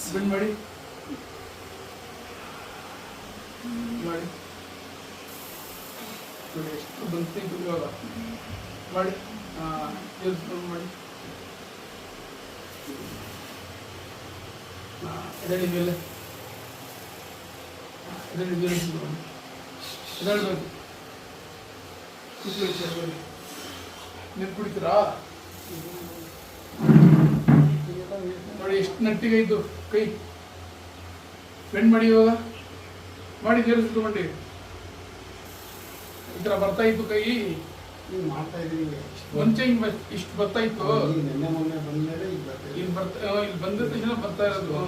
Bend ಮಾಡಿ ಮಾಡಿ ನೋಡಿ ಎಷ್ಟು ಬಂತು ಇವಾಗ ಮಾಡಿ ಮಾಡಿ ಎದಳಿ ಮೇಲೆ ಎದಳಬೇಕು ನೀರು ಕುಡಿತೀರಾ ನೋಡಿ ಎಷ್ಟು ನಟ್ಟಿಗಾಯ್ತು ಕೈ ಬೆಂಡ್ ಮಾಡಿ ಇವಾಗ ಮಾಡಿ ಜೇರಿಸ್ಕೊಂಡು ಈ ಥರ ಬರ್ತಾ ಇತ್ತು ಕೈ ಮಾಡ್ತಾ ಇದೀವಿ. ಮುಂಚೆ ಹಿಂಗೆ ಇಷ್ಟು ಬರ್ತಾ ಇತ್ತು ನಿನ್ನೆ ಮೊನ್ನೆ ಬಂದ್ಮೇಲೆ ಇಲ್ಲಿ ಬಂದ ತಕ್ಷಣ ಬರ್ತಾ ಇರೋದು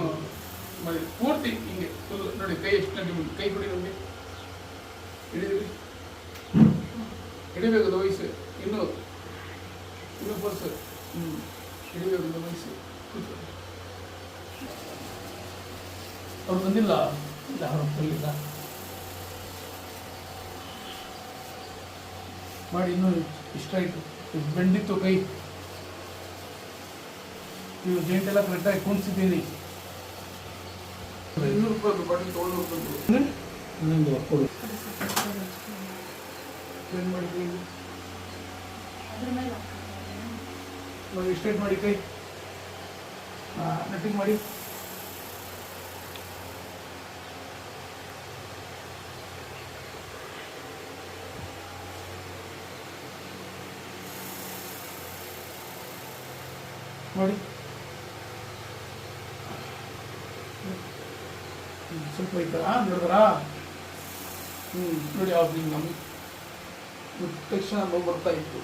ಮಾಡಿ ಪೂರ್ತಿ ಹಿಂಗೆ ಫುಲ್ ನೋಡಿ ಕೈ ಎಷ್ಟು ನಟಿ ಕೈ ಕುಡಿ ನಮಗೆ ಹಿಡಿದ್ರಿ ಹಿಡಿಬೇಕು ವಯಸ್ಸು ಇನ್ನೂ ಫೋರ್ಸ್ ಹಿಡಿಬೇಕು ವಯಸ್ಸು ಅವ್ರು ಬಂದಿಲ್ಲ ಯಾರು ಬಂದಿಲ್ಲ ಮಾಡಿ ಇನ್ನೂ ಇಷ್ಟ ಆಯಿತು ಬೆಂಡಿತ್ತು ಕೈ ನೀವು ಜೇಂಟ್ ಎಲ್ಲ ಕರೆಕ್ಟಾಗಿ ಕುಣಿಸಿದ್ದೀನಿ 200 ರೂಪಾಯಿ ಬಾಟಲ್ ತೊಗೊಂಡು ಹೋಗ್ಬೇಕು ಇನ್ನೊಂದು ಒಪ್ಪಳು ಬೆಂಡ್ ಮಾಡಿ ಕೈ ನೋಡಿ ಸ್ಟ್ರೈಟ್ ಮಾಡಿ ಕೈ ನಟ್ಟಿಂಗ್ ಮಾಡಿ ನೋಡಿ ಸ್ವಲ್ಪ ಐತರಾ ನೋಡಿದ್ರಾ ನೋಡಿ ಅವ್ರು ನಮ್ಗೆ ತಕ್ಷಣ ನೋವು ಬರ್ತಾ ಇತ್ತು